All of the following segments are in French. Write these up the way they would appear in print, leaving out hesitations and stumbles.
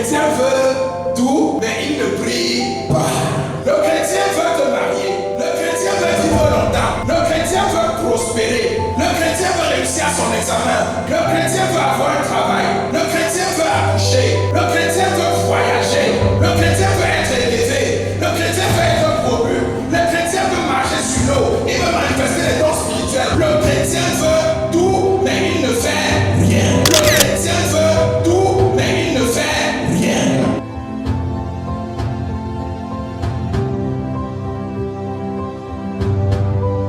chrétien veut tout, mais il ne prie pas. Le chrétien veut te marier. Le chrétien veut vivre longtemps. Le chrétien veut prospérer. Le chrétien veut réussir son examen. Le chrétien veut avoir un travail. Le chrétien veut accoucher. Le chrétien veut voyager. Le chrétien veut être élevé. Le chrétien veut être promu. Le chrétien veut marcher sur l'eau. Il veut manifester les dons spirituels. Le chrétien veut tout, mais il ne fait rien. Le chrétien veut tout, mais il ne fait rien.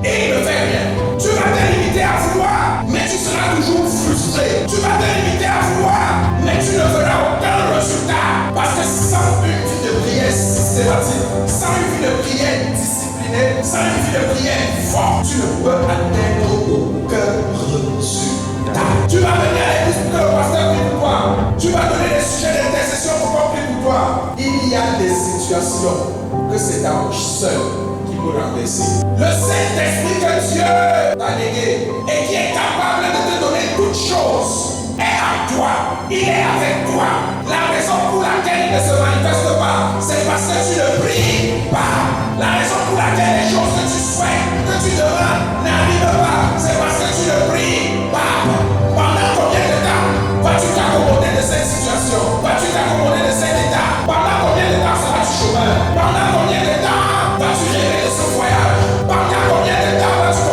Et il ne fait rien. Tu vas te limiter à vouloir, mais tu seras toujours frustré. Tu vas te limiter à vouloir, mais tu ne verras aucun résultat. Parce que sans une vie de prière systématique, sans une vie de prière disciplinée, sans une vie de prière forte, tu ne peux atteindre aucun résultat. Tu vas venir à l'église pour que le pasteur prie pour toi. Tu vas donner des sujets d'intercession pour qu'on prie pour toi. Il y a des situations que c'est ta bouche seule qui peut renverser. Le Saint-Esprit que Dieu t'a légué et qui est capable de te donner toutes choses est en toi. Il est avec toi. La raison pour laquelle il ne se manifeste pas, c'est parce que tu ne pries pas. La raison pour laquelle les choses que tu souhaites, que tu demandes, n'arrivent pas, c'est parce que tu ne pries pas. Pendant combien de temps vas-tu t'accommoder de cette situation? Vas-tu t'accommoder de cet état? Pendant combien de temps seras-tu chômeur? Pendant combien de temps vas-tu rêver de ce voyage? Pendant combien de temps vas-tu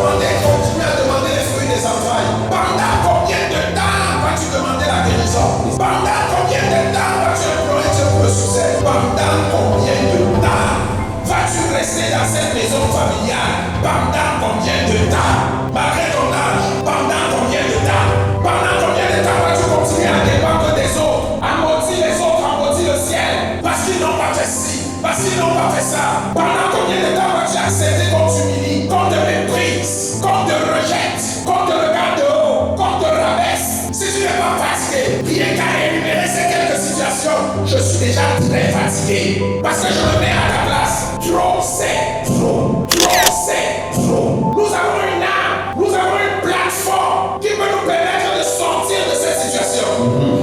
continuer à demander les fruits des entrailles? Pendant combien de temps vas-tu demander la guérison? Pendant combien de temps vas-tu implorer Dieu pour le succès? Pendant combien de temps vas-tu rester dans cette maison familiale? Pendant combien de temps? Malgré ton âge, pendant combien de temps? Pendant combien de temps vas-tu continuer à dépendre des autres? À maudire les autres, à maudire le ciel? Parce qu'ils n'ont pas fait ci, parce qu'ils n'ont pas fait ça. Pendant combien de temps vas-tu accepter qu'on t'humilie, qu'on te méprise, qu'on te rejette, qu'on te regarde de haut, qu'on te rabaisse? Si tu n'es pas fatigué, rien qu'à énumérer ces quelques situations, je suis déjà très fatigué. Parce que je me mets à ta place. Trop c'est trop, trop c'est trop. Nous avons une âme, nous avons une plateforme qui peut nous permettre de sortir de cette situation,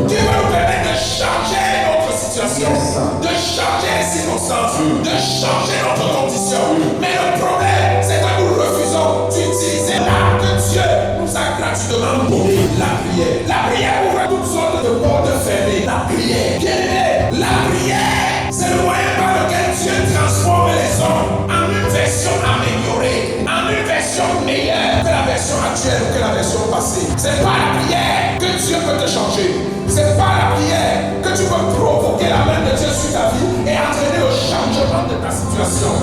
qui peut nous permettre de changer notre situation, de changer les circonstances, de changer notre condition. Mais le problème, c'est que nous refusons d'utiliser l'art que Dieu nous a gratuitement donné, la prière. La prière ouvre toutes sortes de portes fermées. La prière, bien aimé, la prière, c'est le moyen par lequel Dieu transforme les hommes en une version améliorée, en une version meilleure que la version actuelle ou que la version passée. C'est pas la prière que Dieu peut te changer. C'est pas la prière que tu peux provoquer la main de Dieu sur ta vie et entraîner le changement de ta situation.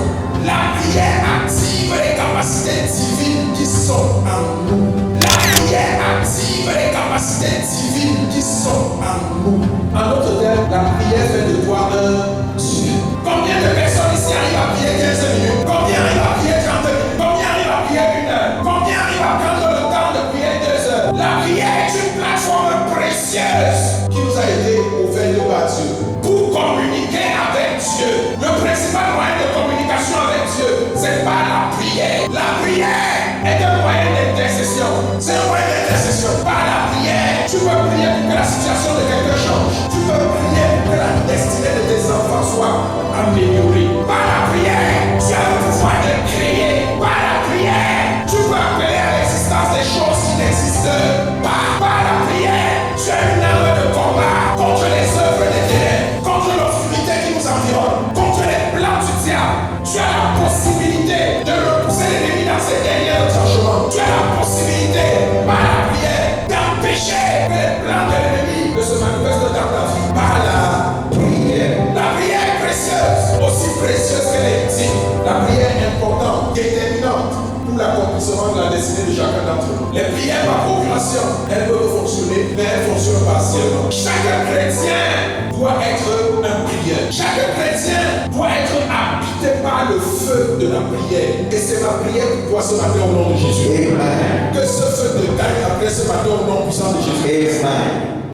La prière active les capacités divines qui sont en nous. La prière active les capacités divines qui sont en nous. En d'autres termes, la prière fait de toi un Dieu. Combien de personnes ici arrivent à prier 15 minutes? Combien arrivent à prier 30 minutes? Combien arrivent à prier 1 heure? Combien arrivent à prendre le temps de prier 2 heures? La prière est une plateforme précieuse qui nous a été ouverte par Dieu pour communiquer avec Dieu. Le principal moyen de communication avec Dieu, c'est pas la prière. La prière est un moyen d'intercession. C'est un moyen d'intercession. Par la prière, tu peux prier pour que la situation de quelqu'un change. Tu peux prier pour que la destinée de tes enfants soit améliorée. Par la prière, tu as le pouvoir de créer. Par la prière, tu peux appeler à l'existence des choses qui n'existent pas. Par la prière, tu as une arme de combat contre les œuvres des ténèbres, contre l'obscurité qui nous environne, contre les plans du diable. Tu as la possibilité de repousser l'ennemi dans ses derniers retranchements. Tu as la possibilité, par la prière, d'empêcher que les plans de l'ennemi ne se manifestent dans ta vie. Par la prière. La prière est précieuse, aussi précieuse qu'elle est utile. La prière est importante, déterminante pour l'accomplissement de la destinée de chacun d'entre nous. Les prières par procuration, elles peuvent fonctionner, mais elles fonctionnent partiellement. Chaque chrétien doit être un prieur. Chaque chrétien doit être habité par le feu de la prière. Et c'est ma prière pour toi ce matin au nom de Jésus. Amen. Que ce feu te gagne après ce matin au nom puissant de Jésus. Amen.